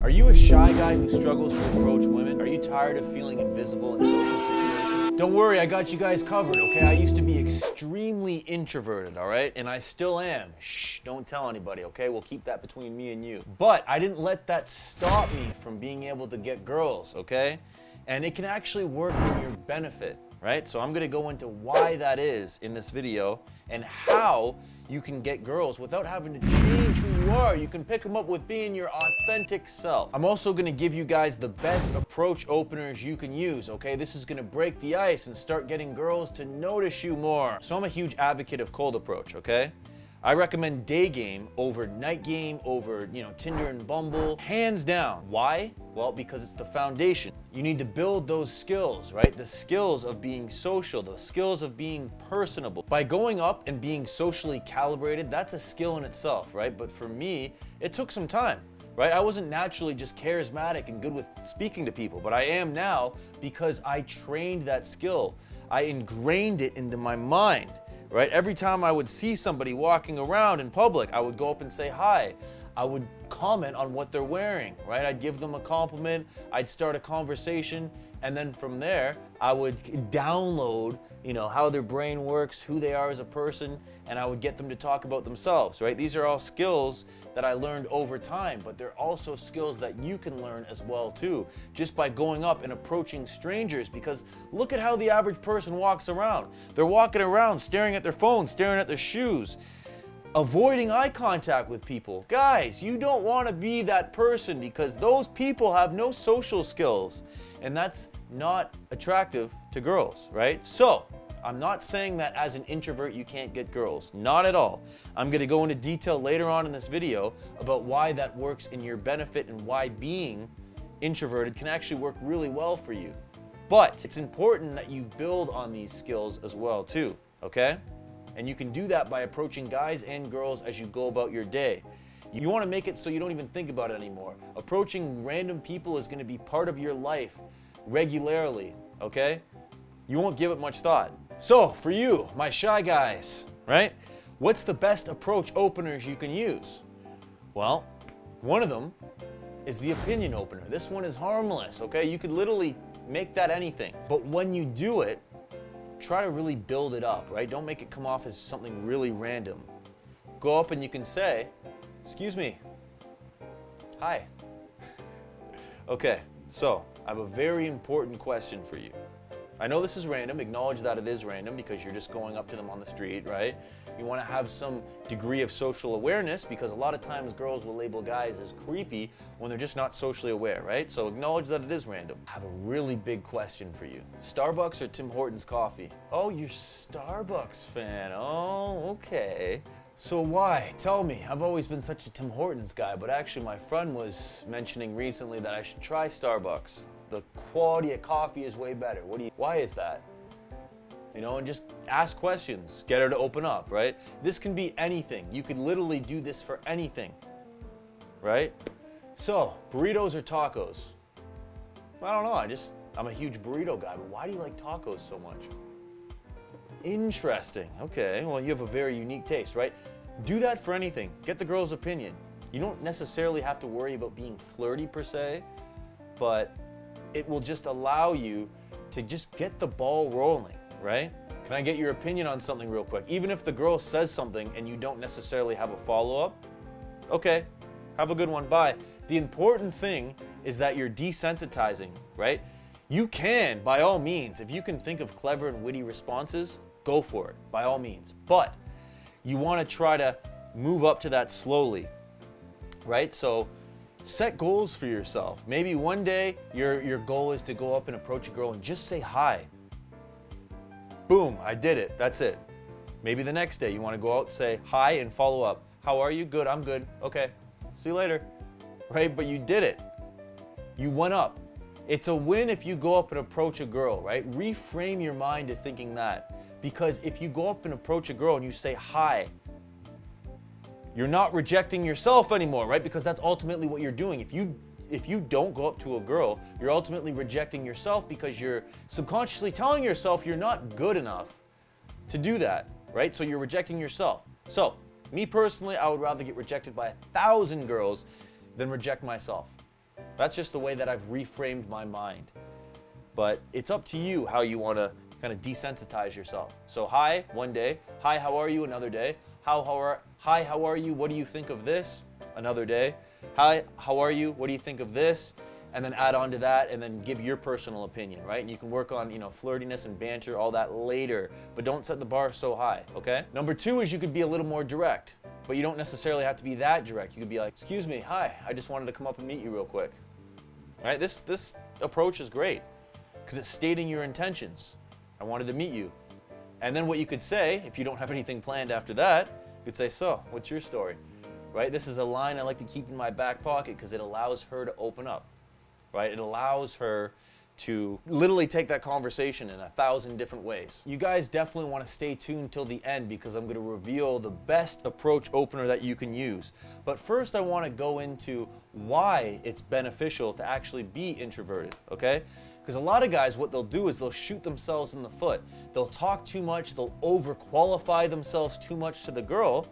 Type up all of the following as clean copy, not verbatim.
Are you a shy guy who struggles to approach women? Are you tired of feeling invisible in social situations? Don't worry, I got you guys covered, okay? I used to be extremely introverted, all right? And I still am. Shh, don't tell anybody, okay? We'll keep that between me and you. But I didn't let that stop me from being able to get girls, okay? And it can actually work in your benefit, right? So I'm gonna go into why that is in this video and how you can get girls without having to change who you are. You can pick them up with being your authentic self. I'm also gonna give you guys the best approach openers you can use, okay? This is gonna break the ice and start getting girls to notice you more. So I'm a huge advocate of cold approach, okay? I recommend day game over night game over, Tinder and Bumble, hands down. Why? Well, because it's the foundation. You need to build those skills, right? The skills of being social, the skills of being personable. By going up and being socially calibrated, that's a skill in itself, right? But for me, it took some time, right? I wasn't naturally just charismatic and good with speaking to people, but I am now because I trained that skill. I ingrained it into my mind. Right? Every time I would see somebody walking around in public, I would go up and say hi. I would comment on what they're wearing, right? I'd give them a compliment, I'd start a conversation, and then from there, I would download, how their brain works, who they are as a person, and I would get them to talk about themselves, right? These are all skills that I learned over time, but they're also skills that you can learn as well too, just by going up and approaching strangers, because look at how the average person walks around. They're walking around staring at their phone, staring at their shoes, avoiding eye contact with people. Guys, you don't want to be that person because those people have no social skills, and that's not attractive to girls, right? So, I'm not saying that as an introvert you can't get girls, not at all. I'm going to go into detail later on in this video about why that works in your benefit and why being introverted can actually work really well for you. But it's important that you build on these skills as well too, okay? And you can do that by approaching guys and girls as you go about your day. You want to make it so you don't even think about it anymore. Approaching random people is going to be part of your life regularly, okay? You won't give it much thought. So for you, my shy guys, right? What's the best approach openers you can use? Well, one of them is the opinion opener. This one is harmless, okay? You could literally make that anything. But when you do it, try to really build it up, right? Don't make it come off as something really random. Go up and you can say, "Excuse me, hi." Okay, so I have a very important question for you. I know this is random, acknowledge that it is random because you're just going up to them on the street, right? You want to have some degree of social awareness because a lot of times girls will label guys as creepy when they're just not socially aware, right? So acknowledge that it is random. I have a really big question for you. Starbucks or Tim Hortons coffee? Oh, you're Starbucks fan. Oh, okay. So why? Tell me. I've always been such a Tim Hortons guy, but actually my friend was mentioning recently that I should try Starbucks. The quality of coffee is way better. Why is that? And just ask questions. Get her to open up, right? This can be anything. You could literally do this for anything, right? So, burritos or tacos? I don't know. I'm a huge burrito guy, but why do you like tacos so much? Interesting. Okay, well, you have a very unique taste, right? Do that for anything. Get the girl's opinion. You don't necessarily have to worry about being flirty per se, but it will just allow you to just get the ball rolling, right? Can I get your opinion on something real quick? Even if the girl says something and you don't necessarily have a follow-up, okay, have a good one, bye. The important thing is that you're desensitizing, right? You can, by all means, if you can think of clever and witty responses, go for it, by all means. But you want to try to move up to that slowly, right? So set goals for yourself. Maybe one day your goal is to go up and approach a girl and just say hi. Boom, I did it. That's it. Maybe the next day you want to go out, say hi, and follow up. How are you? Good, I'm good. Okay, see you later. Right? But you did it. You went up. It's a win if you go up and approach a girl, right? Reframe your mind to thinking that. Because if you go up and approach a girl and you say hi, you're not rejecting yourself anymore, right? Because that's ultimately what you're doing. If you don't go up to a girl, you're ultimately rejecting yourself because you're subconsciously telling yourself you're not good enough to do that, right? So you're rejecting yourself. So, me personally, I would rather get rejected by 1,000 girls than reject myself. That's just the way that I've reframed my mind. But it's up to you how you want to kind of desensitize yourself. So hi, one day. Hi, how are you? Another day. Hi, how are you? What do you think of this? Another day. Hi, how are you? What do you think of this? And then add on to that and then give your personal opinion, right? And you can work on, flirtiness and banter, all that later, but don't set the bar so high, okay? Number 2 is you could be a little more direct, but you don't necessarily have to be that direct. You could be like, excuse me, hi, I just wanted to come up and meet you real quick. All right, this approach is great because it's stating your intentions. I wanted to meet you. And then what you could say, if you don't have anything planned after that, you could say, so, what's your story? Right? This is a line I like to keep in my back pocket because it allows her to open up. Right? It allows her to literally take that conversation in 1,000 different ways. You guys definitely want to stay tuned till the end because I'm going to reveal the best approach opener that you can use. But first I want to go into why it's beneficial to actually be introverted, okay? Because a lot of guys, what they'll do is they'll shoot themselves in the foot. They'll talk too much, they'll overqualify themselves too much to the girl,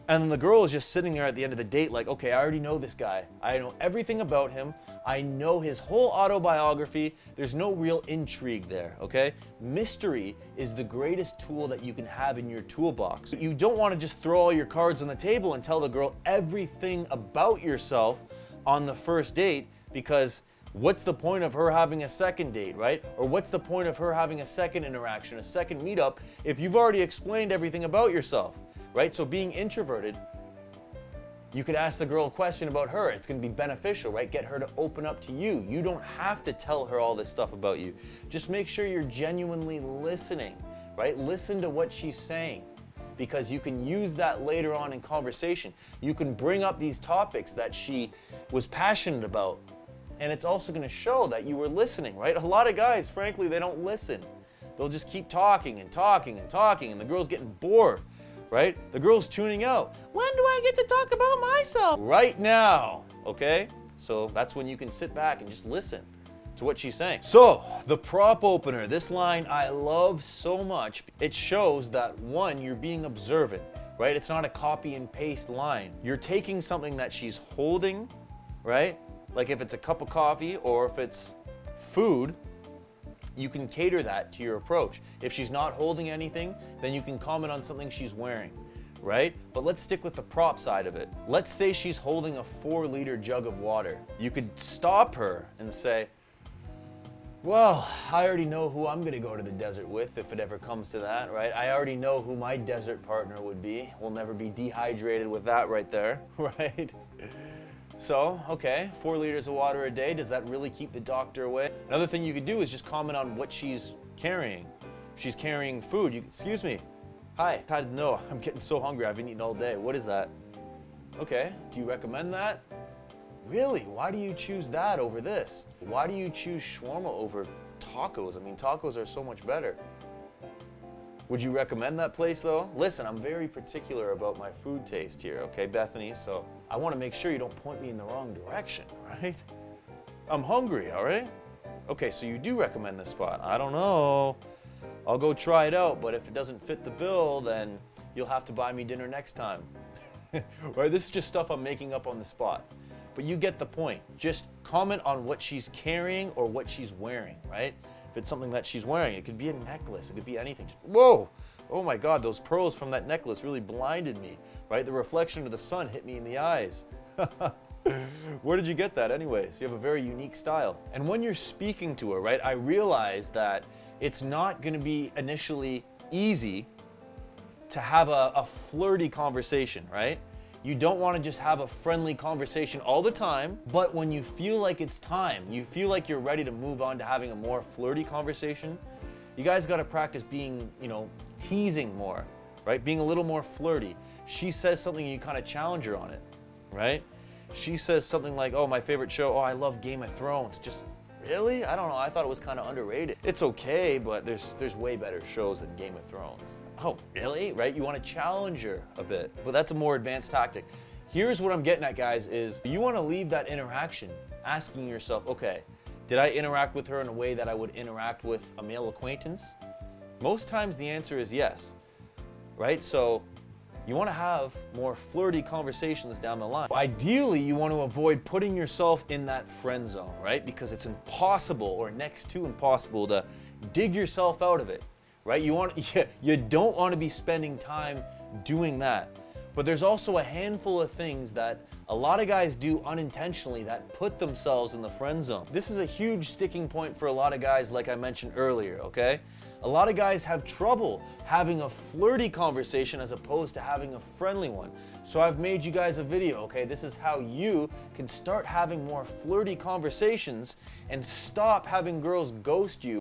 and then the girl is just sitting there at the end of the date like, okay, I already know this guy. I know everything about him. I know his whole autobiography. There's no real intrigue there, okay? Mystery is the greatest tool that you can have in your toolbox. You don't want to just throw all your cards on the table and tell the girl everything about yourself on the first date, because what's the point of her having a second date, right? Or what's the point of her having a second interaction, a second meetup, if you've already explained everything about yourself? Right? So being introverted, you could ask the girl a question about her. It's going to be beneficial, right? Get her to open up to you. You don't have to tell her all this stuff about you. Just make sure you're genuinely listening, right? Listen to what she's saying, because you can use that later on in conversation. You can bring up these topics that she was passionate about, and it's also going to show that you were listening, right? A lot of guys, frankly, they don't listen. They'll just keep talking and talking and talking, and the girl's getting bored. Right? The girl's tuning out. When do I get to talk about myself? Right now, okay? So that's when you can sit back and just listen to what she's saying. So, the prop opener, this line I love so much. It shows that, one, you're being observant, right? It's not a copy and paste line. You're taking something that she's holding, right? Like if it's a cup of coffee or if it's food, you can cater that to your approach. If she's not holding anything, then you can comment on something she's wearing, right? But let's stick with the prop side of it. Let's say she's holding a 4-liter jug of water. You could stop her and say, well, I already know who I'm gonna go to the desert with if it ever comes to that, right? I already know who my desert partner would be. We'll never be dehydrated with that right there, right? So, okay, 4 liters of water a day, does that really keep the doctor away? Another thing you could do is just comment on what she's carrying. If she's carrying food, excuse me, hi, no, I'm getting so hungry, I've been eating all day, what is that? Okay, do you recommend that? Really, why do you choose that over this? Why do you choose shawarma over tacos? I mean, tacos are so much better. Would you recommend that place though? Listen, I'm very particular about my food taste here, okay, Bethany? So I want to make sure you don't point me in the wrong direction, right? I'm hungry, all right? Okay, so you do recommend this spot. I don't know. I'll go try it out, but if it doesn't fit the bill, then you'll have to buy me dinner next time. Right? This is just stuff I'm making up on the spot. But you get the point. Just comment on what she's carrying or what she's wearing, right? If it's something that she's wearing, it could be a necklace, it could be anything. Whoa! Oh my God, those pearls from that necklace really blinded me, right? The reflection of the sun hit me in the eyes. Where did you get that anyways? You have a very unique style. And when you're speaking to her, right, I realized that it's not gonna be initially easy to have a flirty conversation, right? You don't want to just have a friendly conversation all the time, but when you feel like it's time, you feel like you're ready to move on to having a more flirty conversation, you guys got to practice being, teasing more, right? Being a little more flirty. She says something and you kind of challenge her on it, right? She says something like, oh, my favorite show, oh, I love Game of Thrones. Just, really? I don't know, I thought it was kind of underrated. It's okay, but there's way better shows than Game of Thrones. Oh, really? Right? You want to challenge her a bit, but that's a more advanced tactic. Here's what I'm getting at, guys, is you want to leave that interaction asking yourself, okay, did I interact with her in a way that I would interact with a male acquaintance? Most times the answer is yes, right? So You want to have more flirty conversations down the line. Ideally, you want to avoid putting yourself in that friend zone, right? Because it's impossible or next to impossible to dig yourself out of it, right? You don't want to be spending time doing that. But there's also a handful of things that a lot of guys do unintentionally that put themselves in the friend zone. This is a huge sticking point for a lot of guys, like I mentioned earlier, okay? A lot of guys have trouble having a flirty conversation as opposed to having a friendly one. So I've made you guys a video, okay? This is how you can start having more flirty conversations and stop having girls ghost you